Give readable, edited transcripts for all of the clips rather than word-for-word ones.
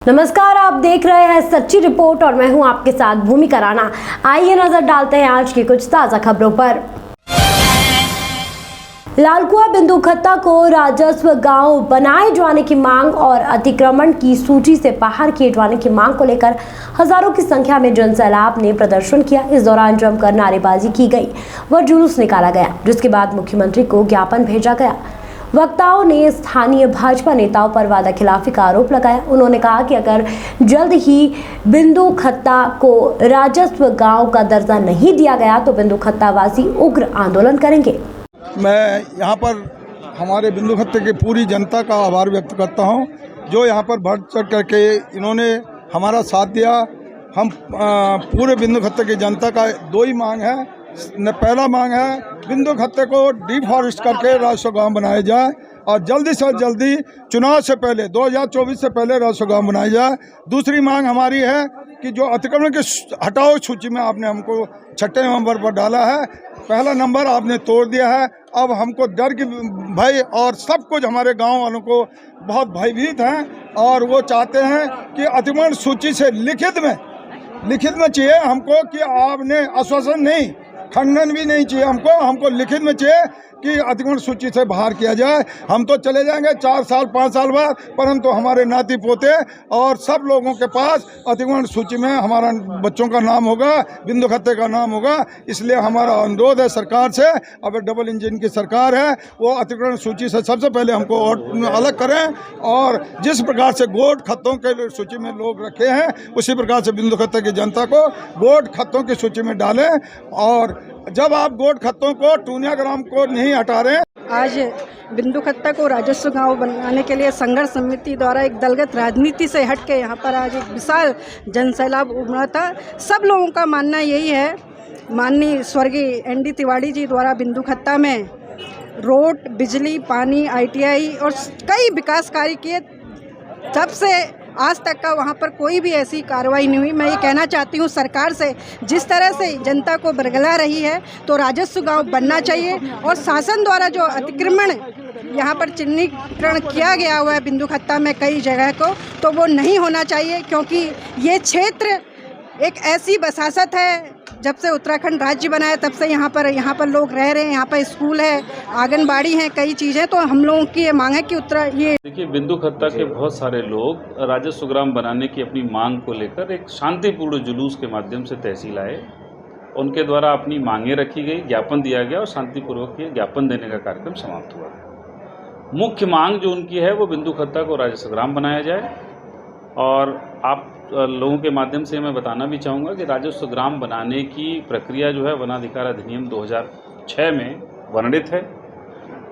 नमस्कार, आप देख रहे हैं सच्ची रिपोर्ट और मैं हूं आपके साथ भूमिका राणा। आइए नजर डालते हैं आज की कुछ ताजा खबरों पर। लालकुआ बिंदु खत्ता को राजस्व गांव बनाए जाने की मांग और अतिक्रमण की सूची से बाहर किए जाने की मांग को लेकर हजारों की संख्या में जनसैलाब ने प्रदर्शन किया। इस दौरान जमकर नारेबाजी की गई व जुलूस निकाला गया, जिसके बाद मुख्यमंत्री को ज्ञापन भेजा गया। वक्ताओं ने स्थानीय भाजपा नेताओं पर वादा खिलाफी का आरोप लगाया। उन्होंने कहा कि अगर जल्द ही बिंदु खत्ता को राजस्व गांव का दर्जा नहीं दिया गया तो बिंदु खत्ता वासी उग्र आंदोलन करेंगे। मैं यहाँ पर हमारे बिंदु खत्ते की पूरी जनता का आभार व्यक्त करता हूँ, जो यहाँ पर बढ़ चढ़ करके इन्होंने हमारा साथ दिया। हम पूरे बिंदु खत्ते की जनता का दो ही मांग है। पहला मांग है बिंदु खत्ते को डिफॉरेस्ट करके राजस्व गांव बनाया जाए और जल्दी से जल्दी चुनाव से पहले 2024 से पहले राजस्व गांव बनाया जाए। दूसरी मांग हमारी है कि जो अतिक्रमण के हटाओ सूची में आपने हमको 6 नंबर पर डाला है, पहला नंबर आपने तोड़ दिया है। अब हमको डर की भय और सब कुछ हमारे गांव वालों को बहुत भयभीत हैं और वो चाहते हैं कि अतिक्रमण सूची से लिखित में चाहिए हमको कि आपने आश्वासन नहीं, खंडन भी नहीं चाहिए हमको लिखित में चाहिए कि अतिक्रमण सूची से बाहर किया जाए। हम तो चले जाएंगे 4 साल 5 साल बाद, परंतु हमारे नाती पोते और सब लोगों के पास अतिक्रमण सूची में हमारा बच्चों का नाम होगा, बिंदु खत्ते का नाम होगा। इसलिए हमारा अनुरोध है सरकार से, अब डबल इंजन की सरकार है, वो अतिक्रमण सूची से सबसे पहले हमको अलग करें और जिस प्रकार से गोट खत्तों के सूची में लोग रखे हैं उसी प्रकार से बिंदु खत्ते की जनता को गोट खत्तों की सूची में डालें। और जब आप गोट खत्तों को टूनिया ग्राम को नहीं हटा रहे। आज बिंदु खत्ता को राजस्व गांव बनाने के लिए संघर्ष समिति द्वारा एक दलगत राजनीति से हट के यहाँ पर आज एक विशाल जनसैलाब उमड़ा था। सब लोगों का मानना यही है, माननीय स्वर्गीय ND तिवारी जी द्वारा बिंदु खत्ता में रोड, बिजली, पानी, ITI और कई विकास कार्य किए, तब से आज तक का वहाँ पर कोई भी ऐसी कार्रवाई नहीं हुई। मैं ये कहना चाहती हूँ सरकार से, जिस तरह से जनता को बरगला रही है तो राजस्व गांव बनना चाहिए और शासन द्वारा जो अतिक्रमण यहाँ पर चिन्हीकरण किया गया हुआ है बिंदु खत्ता में कई जगह को, तो वो नहीं होना चाहिए, क्योंकि ये क्षेत्र एक ऐसी बसासत है, जब से उत्तराखंड राज्य बना है तब से यहाँ पर लोग रह रहे हैं। यहाँ पर स्कूल है, आंगनबाड़ी है, कई चीज़ें। तो हम लोगों की ये मांग है कि देखिए, बिंदु खत्ता के बहुत सारे लोग राजस्व ग्राम बनाने की अपनी मांग को लेकर एक शांतिपूर्ण जुलूस के माध्यम से तहसील आए। उनके द्वारा अपनी मांगें रखी गई, ज्ञापन दिया गया और शांतिपूर्वक ये ज्ञापन देने का कार्यक्रम समाप्त हुआ। मुख्य मांग जो उनकी है वो बिंदु खत्ता को राजस्व ग्राम बनाया जाए। और आप लोगों के माध्यम से मैं बताना भी चाहूँगा कि राजस्व ग्राम बनाने की प्रक्रिया जो है वनाधिकार अधिनियम 2006 में वर्णित है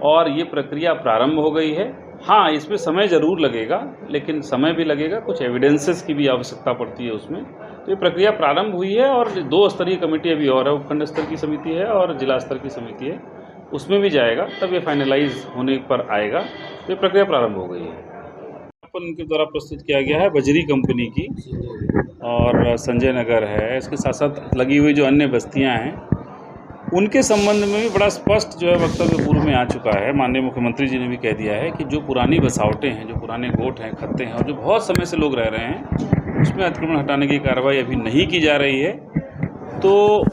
और ये प्रक्रिया प्रारंभ हो गई है। हाँ, इसमें समय ज़रूर लगेगा, लेकिन समय भी लगेगा, कुछ एविडेंसेस की भी आवश्यकता पड़ती है उसमें। तो ये प्रक्रिया प्रारंभ हुई है और 2 स्तरीय कमेटी अभी और है, उपखंड स्तर की समिति है और जिला स्तर की समिति है, उसमें भी जाएगा, तब ये फाइनलाइज होने पर आएगा। तो ये प्रक्रिया प्रारंभ हो गई है। उनके द्वारा प्रस्तुत किया गया है बजरी कंपनी की और संजय नगर है, इसके साथ साथ लगी हुई जो अन्य बस्तियां हैं उनके संबंध में भी बड़ा स्पष्ट जो है वक्तव्य पूर्व में आ चुका है। माननीय मुख्यमंत्री जी ने भी कह दिया है कि जो पुरानी बसावटें हैं, जो पुराने गोट हैं, खत्ते हैं और जो बहुत समय से लोग रह रहे हैं, उसमें अतिक्रमण हटाने की कार्रवाई अभी नहीं की जा रही है। तो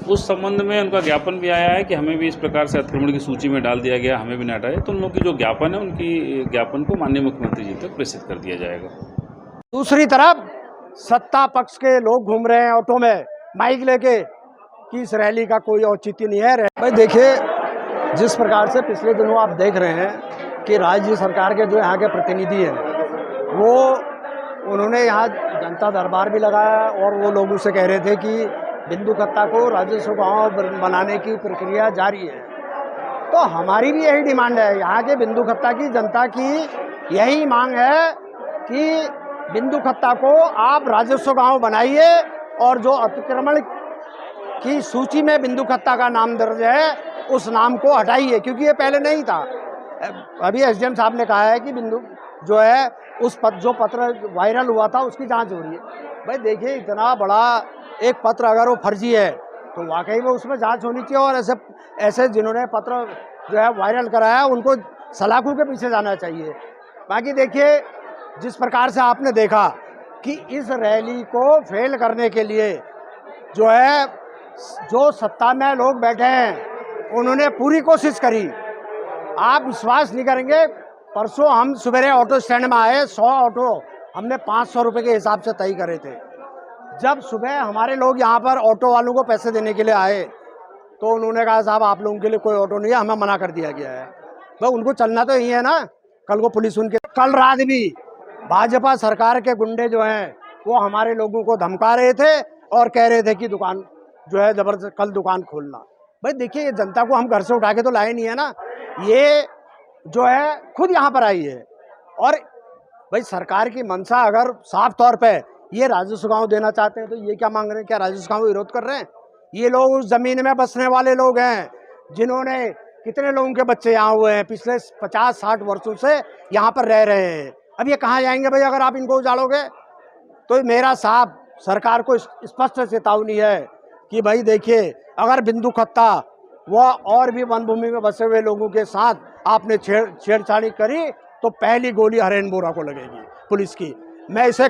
उस संबंध में उनका ज्ञापन भी आया है कि हमें भी इस प्रकार से अतिक्रमण की सूची में डाल दिया गया, हमें भी न हटाए। तो उन लोगों की जो ज्ञापन है, उनकी ज्ञापन को माननीय मुख्यमंत्री जी तक प्रेषित कर दिया जाएगा। दूसरी तरफ सत्ता पक्ष के लोग घूम रहे हैं ऑटो में माइक लेके कि इस रैली का कोई औचित्य नहीं है। भाई देखिए, जिस प्रकार से पिछले दिनों आप देख रहे हैं कि राज्य सरकार के जो यहाँ के प्रतिनिधि हैं वो उन्होंने यहाँ जनता दरबार भी लगाया और वो लोग उससे कह रहे थे कि बिंदु खत्ता को राजस्व गांव बनाने की प्रक्रिया जारी है। तो हमारी भी यही डिमांड है, यहाँ के बिंदु खत्ता की जनता की यही मांग है कि बिंदु खत्ता को आप राजस्व गांव बनाइए और जो अतिक्रमण की सूची में बिंदु खत्ता का नाम दर्ज है उस नाम को हटाइए, क्योंकि ये पहले नहीं था। अभी SDM साहब ने कहा है कि बिंदु जो है उस जो पत्र वायरल हुआ था उसकी जांच हो रही है। भाई देखिए, इतना बड़ा एक पत्र अगर वो फर्जी है तो वाकई में उसमें जांच होनी चाहिए और ऐसे जिन्होंने पत्र जो है वायरल कराया उनको सलाखों के पीछे जाना चाहिए। बाकी देखिए, जिस प्रकार से आपने देखा कि इस रैली को फेल करने के लिए जो है, जो सत्ता में लोग बैठे हैं उन्होंने पूरी कोशिश करी। आप विश्वास नहीं करेंगे, परसों हम सवेरे ऑटो स्टैंड में आए, 100 ऑटो हमने 500 रुपये के हिसाब से तय करे थे। जब सुबह हमारे लोग यहाँ पर ऑटो वालों को पैसे देने के लिए आए तो उन्होंने कहा साहब आप लोगों के लिए कोई ऑटो नहीं है, हमें मना कर दिया गया है। तो उनको चलना तो यही है ना, कल को पुलिस उनके, कल रात भी भाजपा सरकार के गुंडे जो हैं वो हमारे लोगों को धमका रहे थे और कह रहे थे कि दुकान जो है जबरदस्त कल दुकान खोलना। भाई देखिए, जनता को हम घर से उठा के तो लाए नहीं है ना, ये जो है खुद यहाँ पर आई है। और भाई सरकार की मंशा अगर साफ तौर पे ये राजस्व गांव देना चाहते हैं तो ये क्या मांग रहे हैं? क्या राजस्व गांव विरोध कर रहे हैं? ये लोग उस जमीन में बसने वाले लोग हैं जिन्होंने, कितने लोगों के बच्चे यहाँ हुए हैं, पिछले 50-60 वर्षों से यहाँ पर रह रहे हैं। अब ये कहाँ जाएंगे भाई अगर आप इनको उजाड़ोगे? तो मेरा साहब सरकार को स्पष्ट चेतावनी है कि भाई देखिए, अगर बिंदु खत्ता व और भी वन भूमि में बसे हुए लोगों के साथ आपने छेड़छाड़ी करी तो पहली गोली हरेन बोरा को लगेगी पुलिस की। मैं इसे